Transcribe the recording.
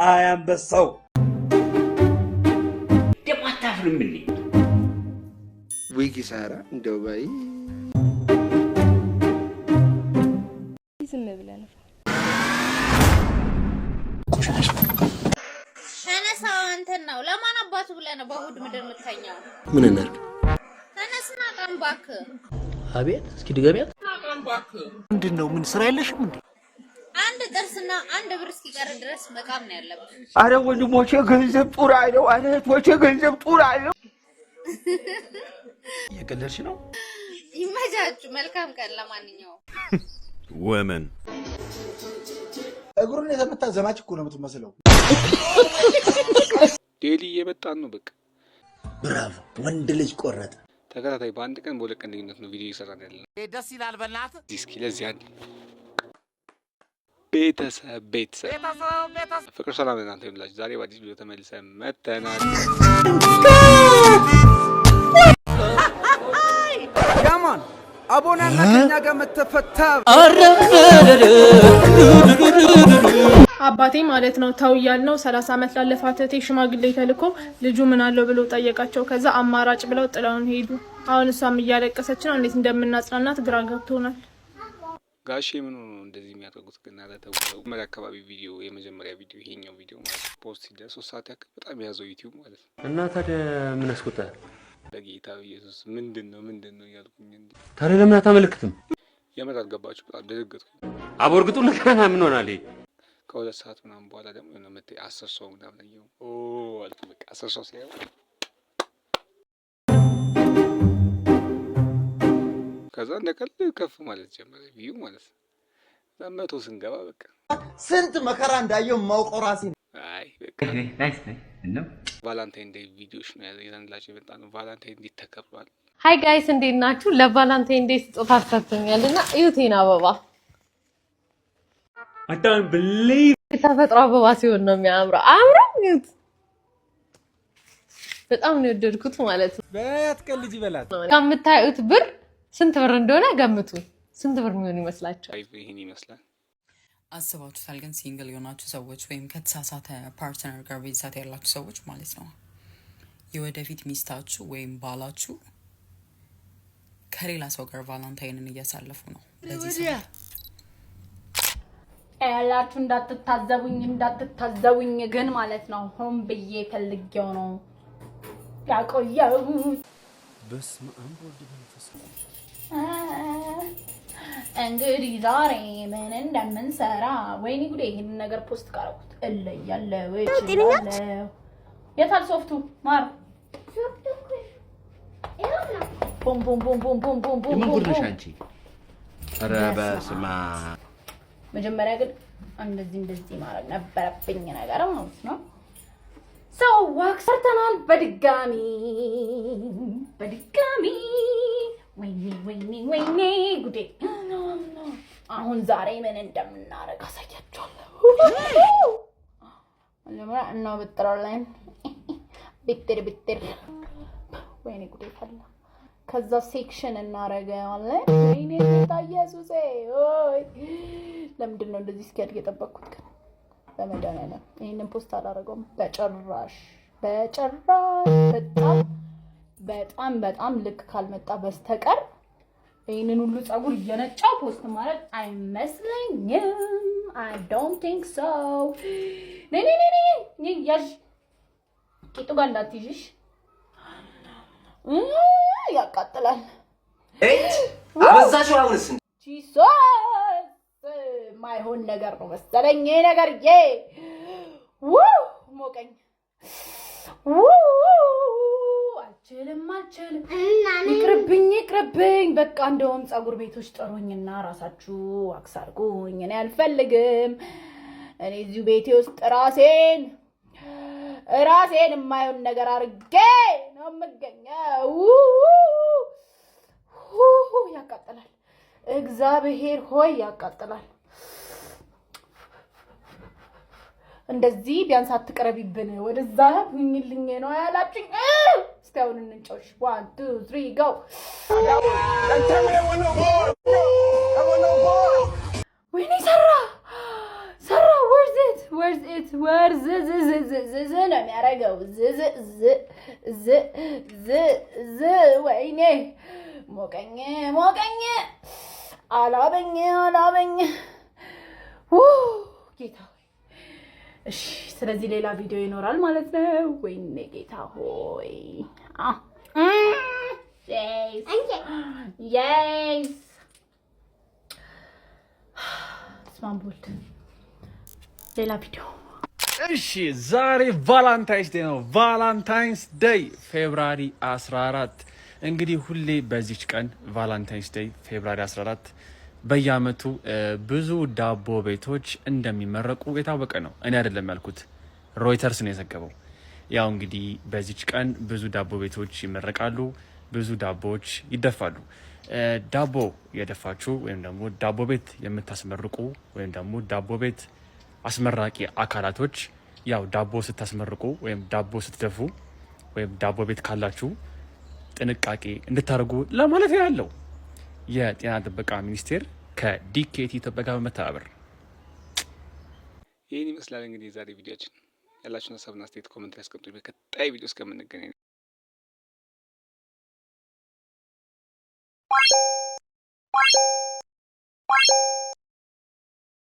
አያንበሳው ደማታፍልም እንዴ ዊኪ ሳራ እንደው ባይ ዝም ብለን ተነሳው አንተን ነው ለማን አባቱ ብለህ ነው በእሑድ ምድር የምትተኛው? ምን እናድርግ? ተነስና ቀንባክ። አቤት እስኪ ድገሚያት። ቀንባክ ምንድነው? ምን ስራ የለሽም እንዴ? አንድ ጥርስና አንድ ብር እስኪቀር ድረስ መቃም ነው ያለብህ። አረ ወንድሞቼ ገንዘብ ጡር አይደው፣ አረ እህቶቼ ገንዘብ ጡር አይደው። እየቀለድሽ ነው? ይመቻችሁ። መልካም ቀን። ለማንኛውም ወመን እግሩን የተመታ ዘማች እኮ ነው የምትመስለው። ዴሊ እየመጣን ነው። በቃ ብራቮ ወንድ ልጅ ቆረጠ። ተከታታይ በአንድ ቀን በሁለት ቀን ልዩነት ነው ቪዲዮ እየሰራን ያለነው። ደስ ይላል። በእናትህ እስኪ ለዚህ አንድ ቤተሰብ ፍቅር ሰላም ለእናንተ ይሁንላችሁ። ዛሬ በአዲስ ቪዲዮ ተመልሰን መጥተናል። ያማን አቦናና ከኛ ጋር መተፈታ አባቴ ማለት ነው ተው ያልነው 30 ዓመት ላለፋት እህቴ ሽማግሌ ተልኮ ልጁ ምን አለው ብሎ ጠየቃቸው። ከዛ አማራጭ ብለው ጥለውን ሄዱ። አሁን እሷም እያለቀሰች ነው። እንዴት እንደምናጽናናት ግራ ገብቶናል። ጋሼ ምን ሆኖ እንደዚህ የሚያደርጉት ግን አላተው። መጀመሪያ አካባቢ ቪዲዮ የመጀመሪያ ቪዲዮ ይሄኛው ቪዲዮ ማለት ፖስት ሲደርስ 3 ሰዓት ያክል በጣም ያዘው ዩቲዩብ ማለት ነው። እና ታዲያ ምን አስቆጣ? ለጌታ ኢየሱስ ምንድነው ያልኩኝ እንዴ። ታዲያ ለምን አታመልክትም? የምር አልገባችሁ። በጣም ደረገጥኩ። አቦርግጡ ለካና ምን ሆናል? ከሁለት ሰዓት ምናምን በኋላ ደግሞ የሆነ መቴ 10 ሰው ምናምን አየሁ። አልኩ በቃ 10 ሰው ሲያዩ ከዛ እንደቀልድ ከፍ ማለት ጀመረ ቪዩ ማለት ነው። ለመቶ ስንገባ በቃ ስንት መከራ እንዳየው ማውቀው ራሴ ነው። አይ በቃ ነው ቫላንታይን ዴይ ቪዲዮሽ ነው ያዘንላችሁ የመጣ ነው። ቫላንታይን ዴይ ተከብሯል። ሃይ ጋይስ እንዴት ናችሁ? ለቫላንታይን ዴይ ስጦታ ሰጥቶኛልና እዩቴን አበባ I don't believe ተፈጥሮ አበባ ሲሆን ነው የሚያምረው። አምራኝት በጣም ነው የወደድኩት ማለት ነው። በትቀልጅ ይበላል። ከምታዩት ብር ስንት ብር እንደሆነ ገምቱ። ስንት ብር የሚሆን ይመስላችኋል? ይሄን ይመስላል። አስባችሁታል? ግን ሲንግል የሆናችሁ ሰዎች ወይም ከተሳሳተ ፓርትነር ጋር ቤተሰብ ያላችሁ ሰዎች ማለት ነው የወደፊት ሚስታችሁ ወይም ባላችሁ ከሌላ ሰው ጋር ቫላንታይንን እያሳለፉ ነው። ለዚህ ሰው ያላችሁ እንዳትታዘቡኝ ግን ማለት ነው ሆን ብዬ ፈልጌው ነው ያቆየው። በስመ አብ ወልድ መንፈስ እንግዲህ ዛሬ ምን እንደምንሰራ ወይኔ ጉዴ! ይሄን ነገር ፖስት ካረኩት እለያለሁ እችላለሁ። የታል ሶፍቱ ማር ቦም ቦም ቦም ቦም ቦም ቦም ቦም ምን ጉድ ነሽ አንቺ? ኧረ በስመ አብ። መጀመሪያ ግን እንደዚህ ማድረግ ነበረብኝ ነገር ማለት ነው። ሰው ዋክስ ሰርተናል በድጋሚ ወይኔ ጉዴ! አሁን ዛሬ ምን እንደምናደርግ አሳያችኋለሁ። ለምን እናበጥራለን? ብትር ወይኔ ጉዴ ፈላ። ከዛ ሴክሽን እናረጋለን። ወይኔ ኢየሱስ ኦይ! ለምንድን ነው እንደዚህ እስኪያድግ የጠበቅኩት? ግን በመድኃኒዓለም ይሄንን ፖስት አላደረገውም በጭራሽ። በጣም ልክ ካልመጣ በስተቀር ይሄንን ሁሉ ጸጉር እየነጫው ፖስት ማለት አይመስለኝም። I don't think so። ነይ ያዥ ቂጡ ጋር እንዳትይዥሽ ያቃጥላል። አበዛሽው። አሁንስ ጂሰስ ማይሆን ነገር ነው መሰለኝ ይሄ ነገር ሞቀኝ። አልችልም ይቅርብኝ። በቃ እንደውም ጸጉር ቤቶች ጠሩኝና ራሳችሁ ዋክስ አድርጉኝ። እኔ አልፈልግም። እኔ እዚሁ ቤቴ ውስጥ ራሴን የማይሆን ነገር አድርጌ ነው የምገኘው። ያቃጥላል። እግዚአብሔር ሆይ ያቃጥላል። እንደዚህ ቢያንስ አትቀረቢብን ወደዛ ሁኝልኝ ነው ያላችኝ። እስቲ አሁን እንጫወት። 1 2 3 go። ወይኔ ሰራ ዝ ነው የሚያደርገው። ዝ ወይኔ ሞቀኝ አላበኝ ጌታ ሆይ። እሺ ስለዚህ ሌላ ቪዲዮ ይኖራል ማለት ነው። ወይኔ ጌታ ሆይ yes ስማምቦልት ሌላ ቪዲዮ። እሺ ዛሬ ቫላንታይንስ ዴይ ነው። ቫላንታይንስ ዴይ ፌብራሪ 14። እንግዲህ ሁሌ በዚች ቀን ቫላንታይንስ ዴይ ፌብራሪ 14 በየአመቱ ብዙ ዳቦ ቤቶች እንደሚመረቁ የታወቀ ነው። እኔ አይደለም ያልኩት፣ ሮይተርስ ነው የዘገበው። ያው እንግዲህ በዚች ቀን ብዙ ዳቦ ቤቶች ይመረቃሉ፣ ብዙ ዳቦዎች ይደፋሉ። ዳቦ የደፋችሁ ወይም ደግሞ ዳቦ ቤት የምታስመርቁ ወይም ደግሞ ዳቦ ቤት አስመራቂ አካላቶች ያው ዳቦ ስታስመርቁ ወይም ዳቦ ስትደፉ ወይም ዳቦ ቤት ካላችሁ ጥንቃቄ እንድታደርጉ ለማለት ያለው የጤና ጥበቃ ሚኒስቴር ከዲኬቲ ኢትዮጵያ ጋር በመተባበር ይህን ይመስላል። እንግዲህ የዛሬ ቪዲዮችን ያላችሁን ሀሳብና አስተያየት ኮመንት ላይ አስቀምጡ። በቀጣይ ቪዲዮ እስከምንገናኝ